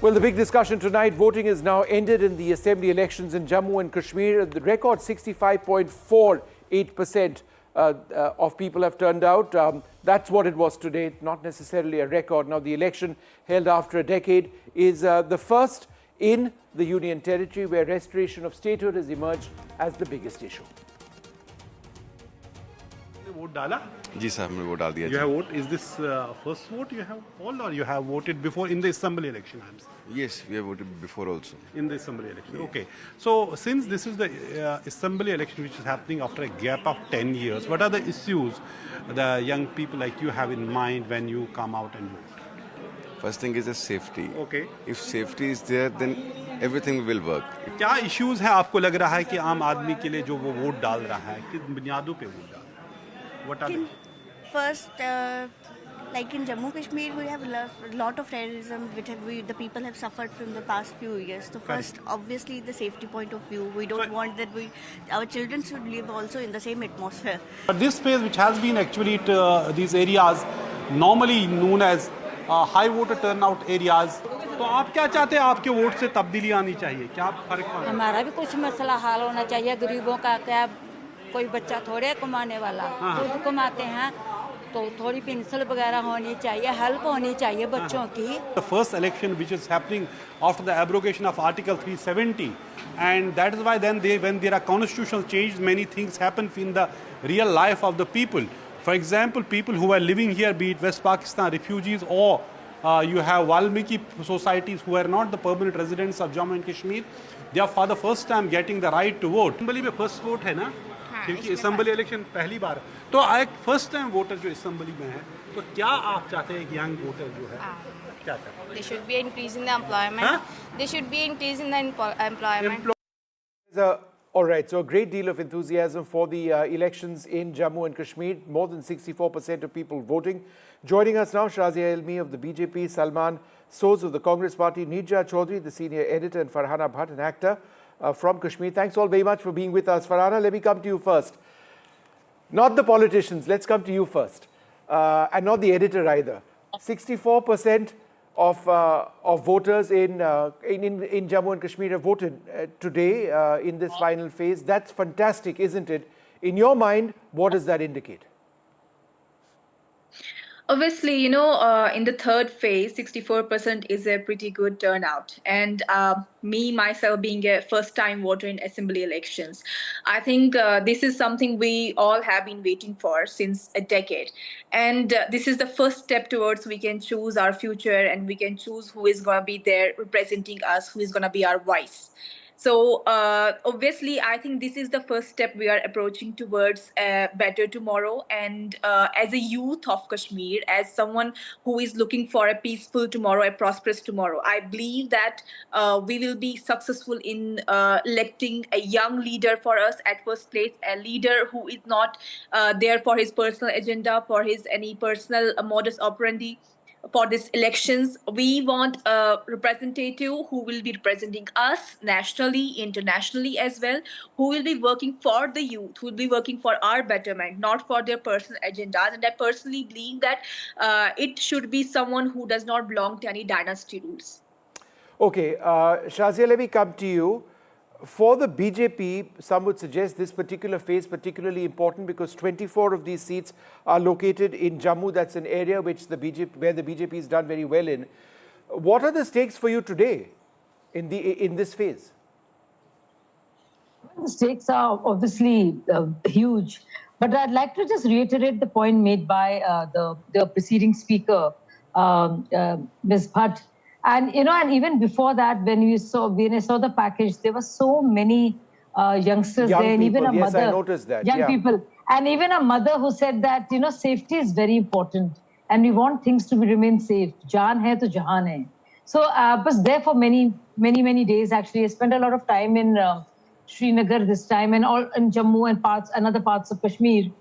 Well, the big discussion tonight, voting is now ended in the assembly elections in Jammu and Kashmir. The record 65.48% of people have turned out. That's what it was today, not necessarily a record. Now, the election held after a decade is the first in the Union Territory where restoration of statehood has emerged as the biggest issue. Vote डाला जी साहब हमने vote डाल दिया you have vote is this first vote you have polled or you have voted before in the assembly election yes we have voted before also in the assembly election okay so since this is the assembly election which is happening after a gap of 10 years what are the issues the young people like you have in mind when you come out and vote first thing is the safety okay if safety is there then everything will work क्या issues है आपको लग रहा है कि आम आदमी के लिए जो वो वोट डाल रहा है किस बुनियादों पे वोट डाल what are they? First, like in Jammu Kashmir, we have a lot of terrorism which the people have suffered from the past few years. So first, obviously, the safety point of view, we don't want that our children should live also in the same atmosphere. But this space which has been actually these areas normally known as high voter turnout areas. तो आप क्या चाहते हैं आपके vote से तब्दीली आनी चाहिए क्या फर्क पड़ेगा हमारा भी कुछ मसला हल होना चाहिए गरीबों का क्या कोई बच्चा थोड़े कमाने वाला खुद कमाते हैं तो थोड़ी पेंशन वगैरह होनी चाहिए हेल्प होनी चाहिए बच्चों की The first election which is happening after the abrogation of Article 370 and that is why then when there are constitutional changes many things happen in the real life of the people. For example, people who are living here, be it West Pakistan refugees or you have Valmiki societies who are not the permanent residents of Jammu and Kashmir, they are for the first time getting the right to vote. Assembly में first vote है ना क्योंकि assembly election पहली बार तो एक first time voter जो assembly में है तो क्या आप चाहते हैं कि यंग वोटर जो है क्या चाहते हैं There should be an increase in the employment. There should be an increase in the employment. All right, so a great deal of enthusiasm for the elections in Jammu and Kashmir. More than 64% of people voting. Joining us now, Shazia Ilmi of the BJP, Salman Soz of the Congress Party, Nidja Chaudhary, the senior editor, and Farhana Bhatt, an actor from Kashmir. Thanks all very much for being with us. Farhana, let me come to you first. Not the politicians, let's come to you first. And not the editor either. 64% of voters in Jammu and Kashmir have voted today in this final phase. That's fantastic, isn't it? In your mind, what does that indicate? Obviously, you know, in the third phase, 64% is a pretty good turnout. And me, myself, being a first-time voter in assembly elections, I think this is something we all have been waiting for since a decade. And this is the first step towards we can choose our future and we can choose who is going to be there representing us, who is going to be our voice. So obviously, I think this is the first step we are approaching towards a better tomorrow. And as a youth of Kashmir, as someone who is looking for a peaceful tomorrow, a prosperous tomorrow, I believe that we will be successful in electing a young leader for us at first place, a leader who is not there for his personal agenda, for his any personal modus operandi. For these elections, we want a representative who will be representing us nationally, internationally as well, who will be working for the youth, who will be working for our betterment, not for their personal agendas. And I personally believe that it should be someone who does not belong to any dynasty rules. Okay, Shazia, let me come to you. For the BJP, some would suggest this particular phase particularly important because 24 of these seats are located in Jammu. That's an area where the BJP has done very well in. What are the stakes for you today in this phase? The stakes are obviously huge, but I'd like to just reiterate the point made by the preceding speaker, Ms. Bhatt. And you know, and even before that, when I saw the package, there were so many youngsters there, and even a mother. Yes, I noticed that. Young people, and even a mother who said that you know safety is very important, and we want things to remain safe. Jaan hai to jahan hai. So I was there for many days. Actually, I spent a lot of time in Srinagar this time, and all in Jammu and other parts of Kashmir.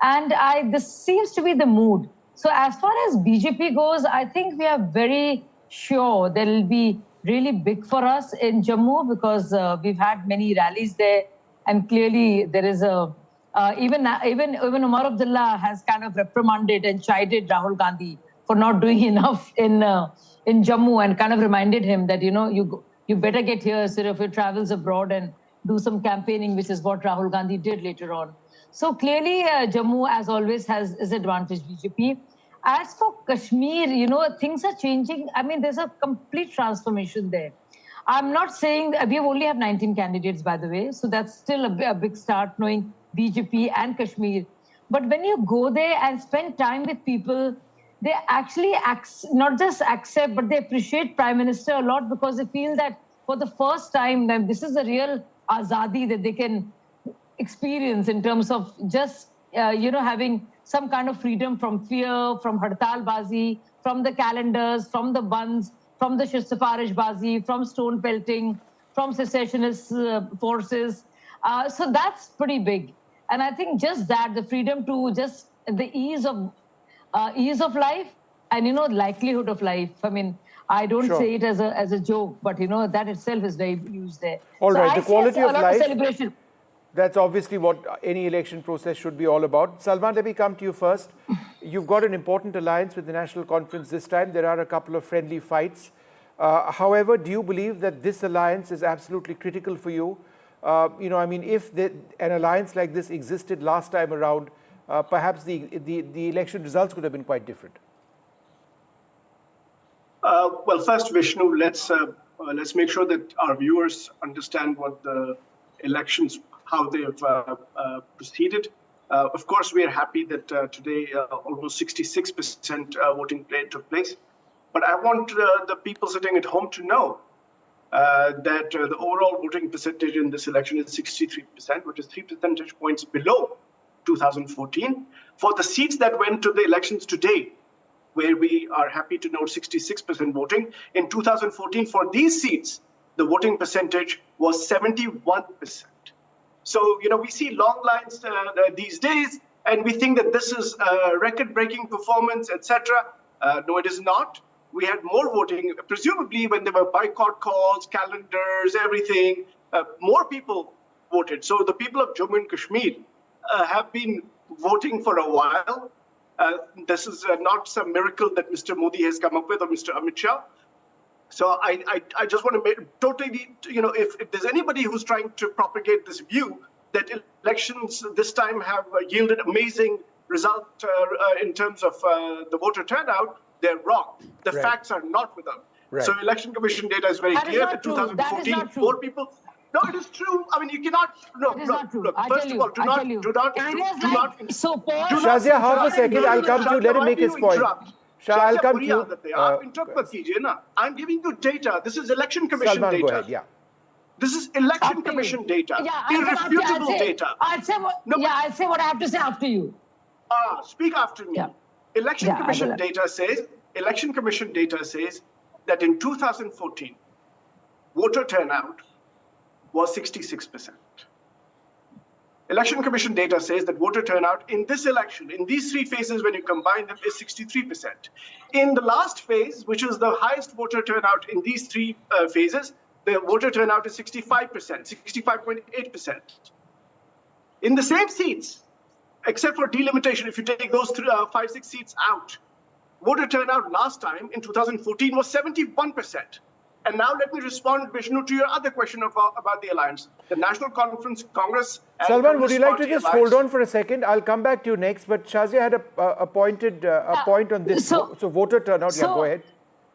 And this seems to be the mood. So as far as BJP goes, I think we are very sure there will be really big for us in Jammu because we've had many rallies there, and clearly there is even Umar Abdullah has kind of reprimanded and chided Rahul Gandhi for not doing enough in Jammu, and kind of reminded him that, you better get here instead of your travels abroad and do some campaigning, which is what Rahul Gandhi did later on. So clearly, Jammu, as always, has advantage BJP. As for Kashmir, things are changing. I mean, there's a complete transformation there. I'm not saying that we only have 19 candidates, by the way, so that's still a big start, knowing BJP and Kashmir. But when you go there and spend time with people, they actually not just accept, but they appreciate Prime Minister a lot, because they feel that for the first time, this is a real azadi that they can experience in terms of just, having some kind of freedom from fear, from Hartal Bazi, from the calendars, from the buns, from the Safarish Bazi, from stone pelting, from secessionist forces. So that's pretty big. And I think just that, the freedom to just the ease of life and, likelihood of life. I mean, I don't say it as a joke, but, that itself is very huge there. All right, the quality of life. Celebration. That's obviously what any election process should be all about. Salman, let me come to you first. You've got an important alliance with the National Conference this time. There are a couple of friendly fights. However, do you believe that this alliance is absolutely critical for you? If an alliance like this existed last time around, perhaps the election results could have been quite different. Well, first, Vishnu, let's make sure that our viewers understand what the elections, how they have proceeded. Of course, we are happy that today almost 66% voting took place. But I want the people sitting at home to know that the overall voting percentage in this election is 63%, which is 3 percentage points below 2014. For the seats that went to the elections today, where we are happy to note 66% voting, in 2014, for these seats, the voting percentage was 71%. So, we see long lines these days, and we think that this is a record-breaking performance, etc. No, it is not. We had more voting, presumably when there were boycott calls, calendars, everything, more people voted. So the people of Jammu and Kashmir have been voting for a while. This is not some miracle that Mr. Modi has come up with, or Mr. Amit Shah. So I just want to make totally, if there's anybody who's trying to propagate this view that elections this time have yielded amazing result in terms of the voter turnout, they're wrong. The facts are not with them. Right. So Election Commission data is very clear that 2014, more people. No, it is true. I mean, you cannot. No, look. First of all, do not. Shazia, half a second. I'll come to you. Let him make his point. Shah, I'll come to you. I'm giving you data. This is Election Commission Salman, data. Go ahead, yeah. This is Election Commission data. Irrefutable data. I'll say what I have to say after you. Speak after me. Yeah. Election Commission data says that in 2014, voter turnout was 66%. Election Commission data says that voter turnout in this election, in these three phases, when you combine them, is 63%. In the last phase, which is the highest voter turnout in these three phases, the voter turnout is 65%, 65.8%. In the same seats, except for delimitation, if you take those 5-6 seats out, voter turnout last time in 2014 was 71%. And now let me respond, Vishnu, to your other question about the alliance. The National Conference, Congress... Salman, would you like to just hold on for a second? I'll come back to you next, but Shazia had a point on this. So voter turnout, go ahead.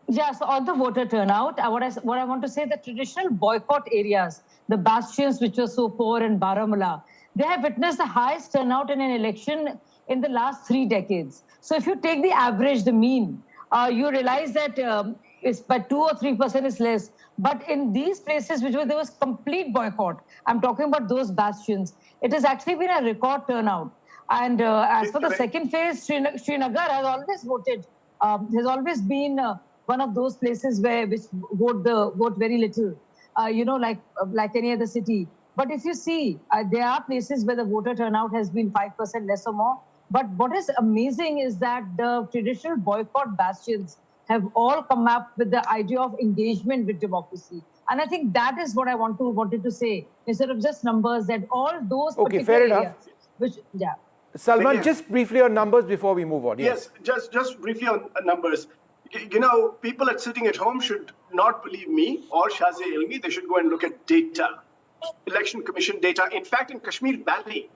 Yes, on the voter turnout, what I want to say, the traditional boycott areas, the bastions which were Sopore and Baramulla, they have witnessed the highest turnout in an election in the last 3 decades. So if you take the average, the mean, you realize that it's by 2 or 3% is less. But in these places there was complete boycott, I'm talking about those bastions, it has actually been a record turnout. And as for the second phase, Srinagar has always voted, has always been one of those places which vote very little, like any other city. But if you see, there are places where the voter turnout has been 5% less or more. But what is amazing is that the traditional boycott bastions have all come up with the idea of engagement with democracy. And I think that is what I wanted to say, instead of just numbers, that all those fair enough. areas, Salman, Again. just briefly on numbers before we move on. Yes, just briefly on numbers. You know, people that sitting at home should not believe me or Shazia Ilmi. They should go and look at data, Election Commission data. In fact, in Kashmir Valley,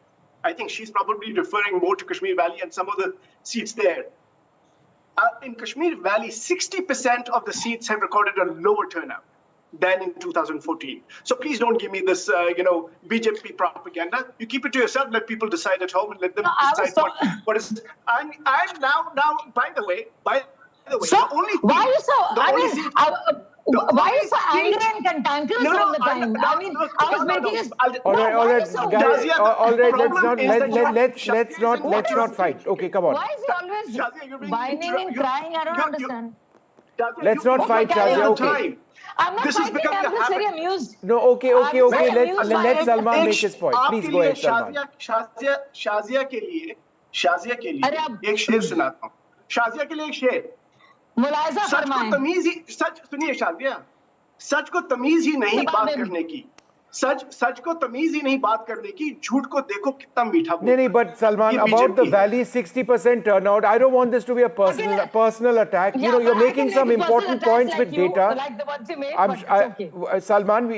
I think she's probably referring more to Kashmir Valley and some of the seats there. In Kashmir Valley, 60% of the seats have recorded a lower turnout than in 2014. So please don't give me this, BJP propaganda. You keep it to yourself. Let people decide at home and let them decide what is. I'm now. By the way, So the only thing, why are you so? the I only mean, seat- why are you so only angry seat- and cantankerous No, all the time? I mean, I was making this. All right, Why are you so guys, Shazia, the all right. problem is that Let's not fight. Okay, come on. Why is he always Shazia, you're being whining and crying? I don't understand. Let's not fight, Shazia. Okay. I'm not This has fighting. become I'm the just very habit. amused. No, okay. Let Salman make his point. Please go ahead, Salman. Shazia के लिए अरे अब- एक शेर सुनाता हूँ. शाजिया के लिए एक शेर. मुलायजा सच को फरमाएं। तमीज ही सच सुनिए शाजिया. सच को तमीज ही नहीं जवाब बात दे- करने की. सच को तमीज ही नहीं बात करने की. झूठ को देखो कितना मीठा बोलता No, है. but Salman, ये about the BJP है. valley, 60% turnout. I don't want this to be a personal attack. Yeah, You're but I making can some make personal important attacks points like with you, data. like the ones you made, but it's okay. Salman,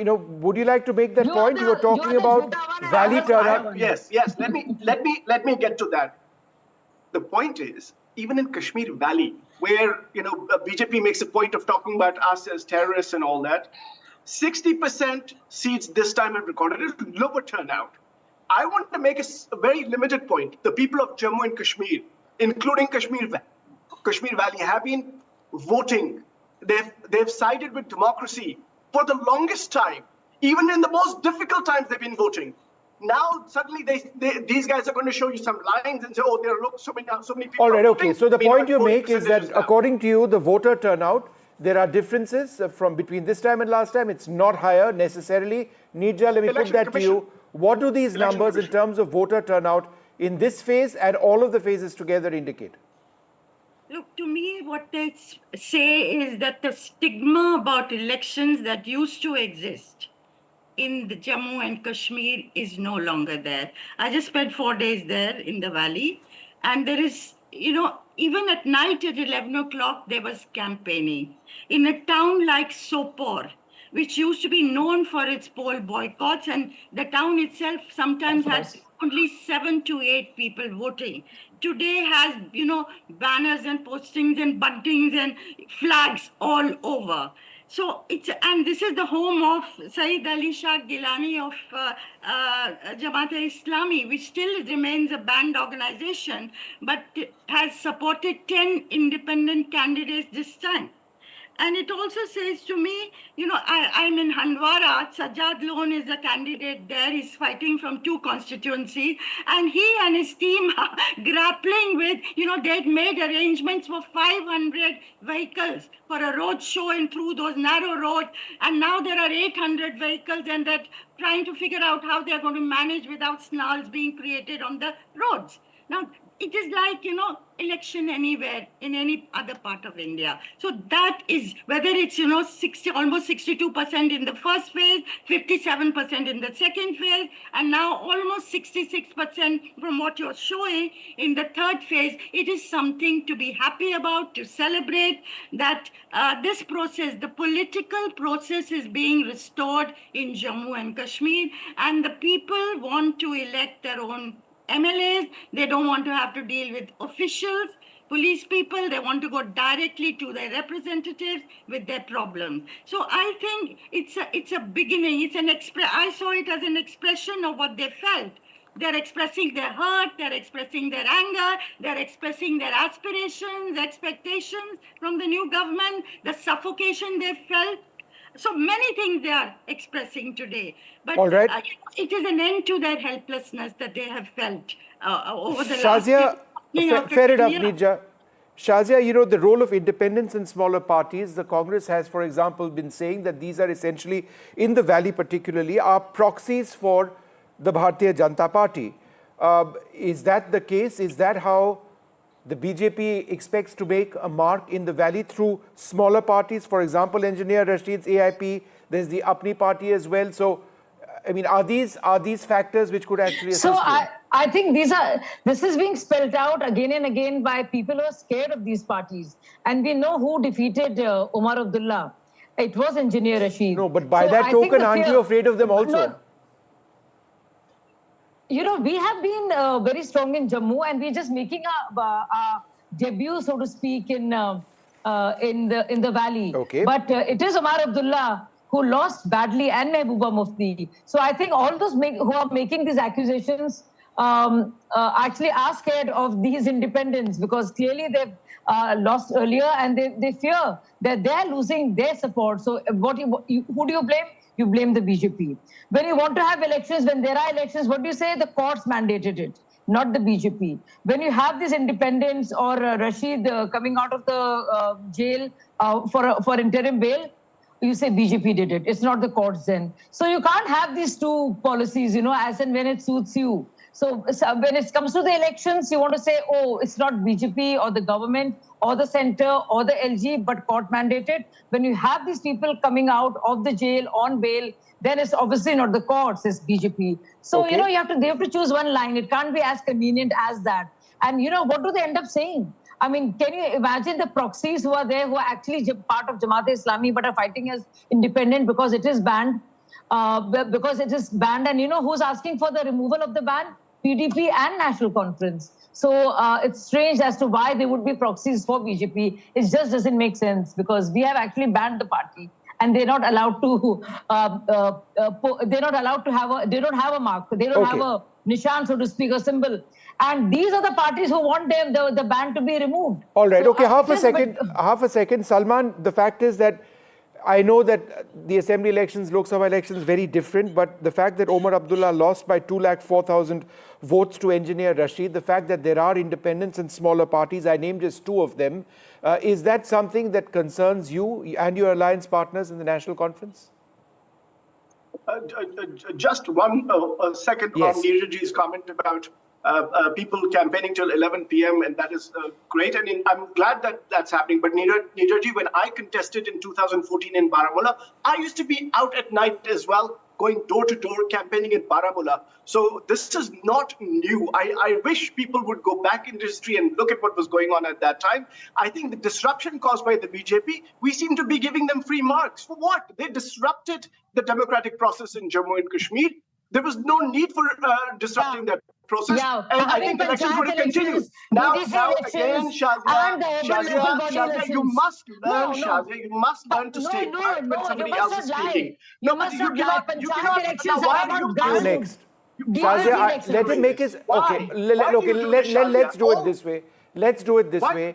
would you like to make that You are point? You were the- talking you are the about Jhuta one and valley I was the turnout. one. Yes. Let me get to that. The point is, even in Kashmir Valley, where BJP makes a point of talking about us as terrorists and all that, 60% seats this time have recorded a lower turnout. I want to make a very limited point. The people of Jammu and Kashmir, including Kashmir Valley, have been voting. They've sided with democracy for the longest time. Even in the most difficult times, they've been voting. Now suddenly these guys are going to show you some lines and say, "Oh, there are so many people." All right, okay. So the point you Meanwhile, make is 40% that according to you, the voter turnout, there are differences from between this time and last time. It's not higher necessarily. Nija, let me put Election that to you. Commission. What do these Election numbers in Commission. terms of voter turnout in this phase and all of the phases together indicate? Look, to me, what they say is that the stigma about elections that used to exist in the Jammu and Kashmir is no longer there. I just spent 4 days there in the valley, and there is, even at night at 11 o'clock, there was campaigning. In a town like Sopore, which used to be known for its poll boycotts, and the town itself sometimes has only 7 to 8 people voting. Today has, banners and postings and buntings and flags all over. So and this is the home of Saeed Ali Shah Gilani of Jamaat-e-Islami, which still remains a banned organization, but has supported 10 independent candidates this time. And it also says to me, I'm in Handwara. Sajjad Lone is a candidate there. He's fighting from 2 constituencies. And he and his team are grappling with, they'd made arrangements for 500 vehicles for a road show and through those narrow roads. And now there are 800 vehicles, and they're trying to figure out how they're going to manage without snarls being created on the roads. Now, it is like, election anywhere in any other part of India. So that is, whether it's, almost 62% in the first phase, 57% in the second phase, and now almost 66% from what you're showing in the third phase, it is something to be happy about, to celebrate that this process, the political process is being restored in Jammu and Kashmir, and the people want to elect their own MLAs. They don't want to have to deal with officials, police people. They want to go directly to their representatives with their problems. So I think it's a beginning. It's I saw it as an expression of what they felt. They're expressing their hurt, they're expressing their anger, they're expressing their aspirations, expectations from the new government, the suffocation they felt. So many things they are expressing today. But All right. It is an end to their helplessness that they have felt over the last Shazia, year. fair enough, Nija. Shazia, the role of independents in smaller parties, the Congress has, for example, been saying that these are essentially, in the valley particularly, are proxies for the Bharatiya Janata Party. Is that the case? Is that how the BJP expects to make a mark in the valley through smaller parties? For example, Engineer Rashid's AIP, there's the Apni party as well. So I mean, are these factors which could actually assist So you? I think this is being spelled out again and again by people who are scared of these parties. And we know who defeated Omar Abdullah. It was Engineer Rashid. No, but by So that I think token, the aren't fear- you afraid of them also? No, you know, we have been very strong in Jammu, and we're just making a debut, so to speak, in the valley. Okay. But it is Omar Abdullah who lost badly, and Mehbooba Mufti. So I think all those who are making these accusations actually are scared of these independents, because clearly they've lost earlier, and they fear that they're losing their support. So who do you blame? You blame the BJP. When you want to have elections, when there are elections, what do you say? The courts mandated it, not the BJP. When you have these independents or Rashid coming out of the jail for interim bail, you say BJP did it. It's not the courts then. So you can't have these two policies, as and when it suits you. So when it comes to the elections, you want to say, oh, it's not BJP or the government or the center or the LG, but court mandated. When you have these people coming out of the jail on bail, then it's obviously not the courts, it's BJP. So, Okay. they have to choose one line. It can't be as convenient as that. And, what do they end up saying? I mean, can you imagine the proxies who are there, who are actually part of Jamaat-e-Islami, but are fighting as independent because it is banned? And who's asking for the removal of the ban? PDP and National Conference. So it's strange as to why they would be proxies for BJP. It just doesn't make sense, because we have actually banned the party, and they're not allowed to. They're not allowed to have they don't have a mark. They don't have a nishan, so to speak, a symbol. And these are the parties who want the ban to be removed. All right. So, Okay. Half a second. Salman, the fact is that I know that the assembly elections, Lok Sabha elections, very different, but the fact that Omar Abdullah lost by 204,000 votes to Engineer Rashid, the fact that there are independents and smaller parties, I named just two of them, is that something that concerns you and your alliance partners in the National Conference? Just one second Yes. on Neeraj's comment about people campaigning till 11 p.m. and that is great, and I'm glad that that's happening. But Neeraj, when I contested in 2014 in Baramulla, I used to be out at night as well, going door to door campaigning in Baramulla. So this is not new. I wish people would go back in history and look at what was going on at that time. I think the disruption caused by the BJP, we seem to be giving them free marks. For what? They disrupted the democratic process in Jammu and Kashmir. There was no need for disrupting that process. Yeah, and I think elections would have continued. Now again, Shazia, you must learn, Shazia, you must learn to stay quiet when somebody else is speaking. You must not lie. Panchayat elections why are do you about do You guns. next. These Shazia, are the let him make his... Okay, let's do it this way. Let's do it this way.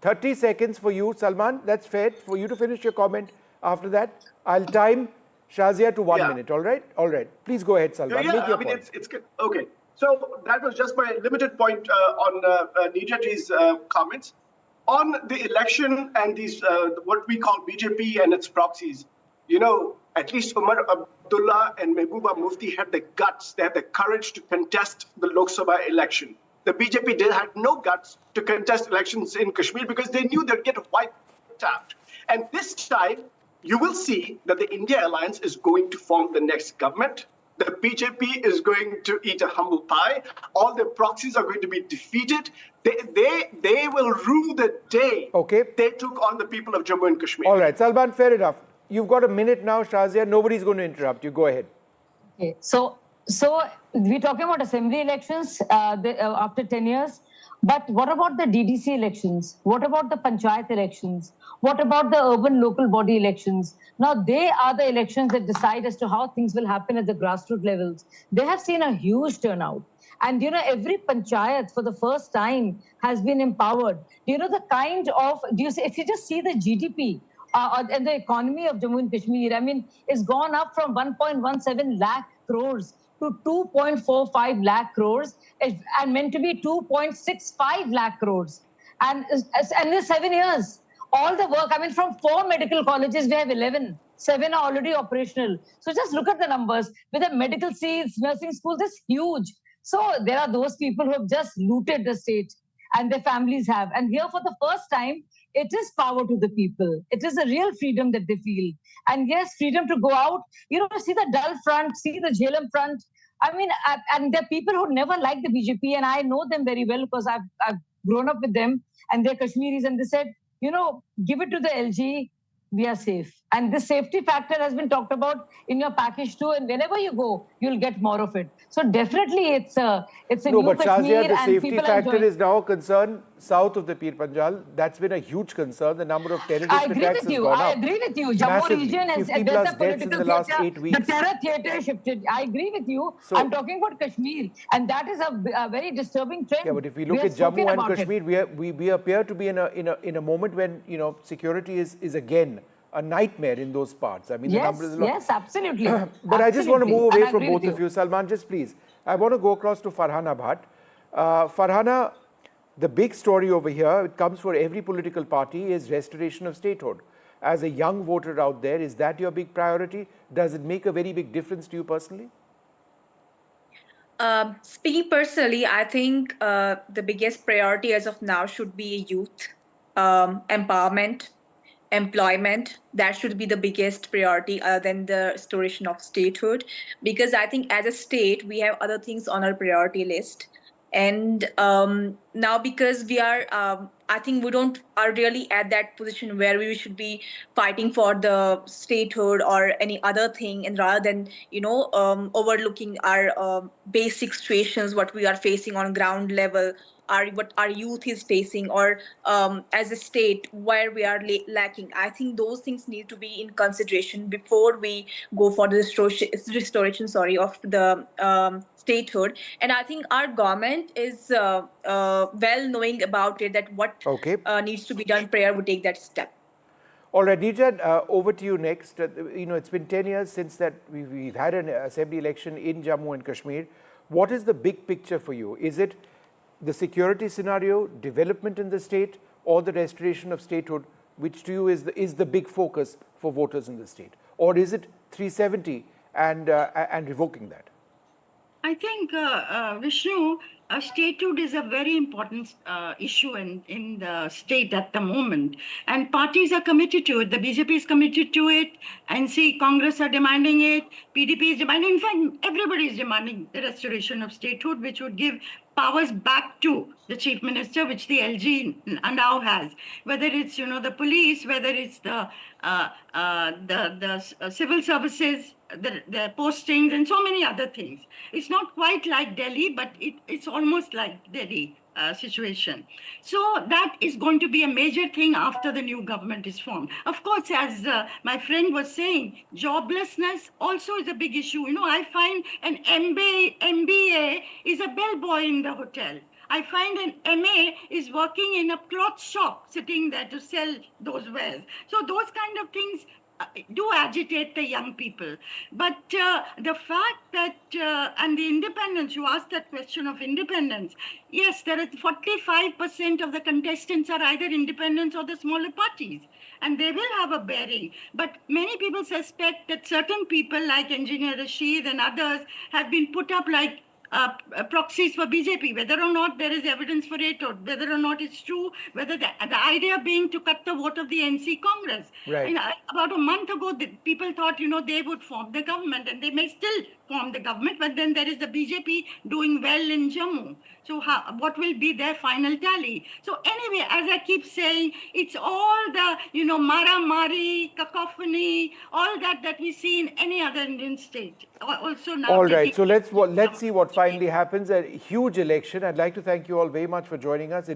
30 seconds for you, Salman. That's fair for you to finish your comment. After that, I'll time Shazia to 1 minute. All right? All right. Please go ahead, Salman. Make your point. It's good. Okay. So that was just my limited point on Neeraj's comments. On the election and these, what we call BJP and its proxies, at least Omar Abdullah and Mehbooba Mufti had the guts, they had the courage to contest the Lok Sabha election. The BJP had no guts to contest elections in Kashmir because they knew they'd get wiped out. And this time, you will see that the India Alliance is going to form the next government. The BJP is going to eat a humble pie. All their proxies are going to be defeated. They will rue the day they took on the people of Jammu and Kashmir. All right, Salman, fair enough. You've got a minute now, Shazia. Nobody's going to interrupt you. Go ahead. Okay, so we're talking about assembly elections after 10 years. But what about the DDC elections? What about the panchayat elections? What about the urban local body elections? Now, they are the elections that decide as to how things will happen at the grassroots levels. They have seen a huge turnout. And, every panchayat for the first time has been empowered. The kind of, if you just see the GDP and the economy of Jammu and Kashmir, I mean, it's gone up from 1.17 lakh crores to 2.45 lakh crores and meant to be 2.65 lakh crores. And in 7 years, all the work, I mean, from 4 medical colleges, we have 11. 7 are already operational. So just look at the numbers. With the medical seats, nursing schools, it's huge. So there are those people who have just looted the state, and their families have. And here for the first time, it is power to the people. It is a real freedom that they feel. And yes, freedom to go out, see the Dal front, see the Jhelum front. I mean, and there are people who never liked the BJP, and I know them very well because I've grown up with them, and they're Kashmiris, and they said, give it to the LG, we are safe. And this safety factor has been talked about in your package too, and whenever you go, you'll get more of it. So definitely it's a No, new but Kashmir, Shazia, the and safety people are factor enjoying. is now a concern south of the Pir Panjal. That's been a huge concern. The number of terrorist I agree attacks with has you. gone I up. agree with you. Jammu Massively. region has 50 there's plus a deaths in political the last theatre. 8 weeks. The terror theatre shifted. I agree with you. So- I'm talking about Kashmir, and that is a very disturbing trend. Yeah, but if we look have at Jammu spoken and about it. Kashmir, we appear to be in a moment when security is again a nightmare in those parts. I mean, the Yes, number is a lot. yes, absolutely. But I just want to Absolutely. move And away I from agree both with of you. Salman, just please. I want to go across to Farhana Bhatt. Farhana, the big story over here, it comes for every political party, is restoration of statehood. As a young voter out there, is that your big priority? Does it make a very big difference to you personally? Speaking personally, I think the biggest priority as of now should be youth empowerment, employment. That should be the biggest priority other than the restoration of statehood, because I think as a state we have other things on our priority list. And now because we are I think we don't are really at that position where we should be fighting for the statehood or any other thing, and rather than overlooking our basic situations, what we are facing on ground level, what our youth is facing, or as a state where we are lacking. I think those things need to be in consideration before we go for the restoration of the statehood. And I think our government is well knowing about it, that what Okay. needs to be done. Prayer would take that step. All right, Nijad, over to you next. It's been 10 years since that we've had an assembly election in Jammu and Kashmir. What is the big picture for you? Is it the security scenario, development in the state, or the restoration of statehood, which to you is the big focus for voters in the state? Or is it 370 and revoking that? I think, Vishnu, statehood is a very important issue in the state at the moment. And parties are committed to it. The BJP is committed to it. NC, Congress are demanding it. PDP is demanding. In fact, everybody is demanding the restoration of statehood, which would give powers back to the chief minister, which the LG now has. Whether it's the police, whether it's the civil services, the postings, and so many other things. It's not quite like Delhi, but it's almost like Delhi situation. So that is going to be a major thing after the new government is formed. Of course, as my friend was saying, joblessness also is a big issue. I find an MBA is a bellboy in the hotel. I find an MA is working in a cloth shop, sitting there to sell those wares. So those kind of things do agitate the young people. But the fact that, and the independence, you asked that question of independence. Yes, there are 45% of the contestants are either independents or the smaller parties, and they will have a bearing. But many people suspect that certain people like Engineer Rashid and others have been put up like proxies for BJP, whether or not there is evidence for it, or whether or not it's true, whether the idea being to cut the vote of the NC Congress. Right. About a month ago, people thought, they would form the government, and they may still form the government, but then there is the BJP doing well in Jammu. So what will be their final tally? So anyway, as I keep saying, it's all the, mara-mari, cacophony, all that we see in any other Indian state. Also now. All right, so let's see what finally happens. A huge election. I'd like to thank you all very much for joining us.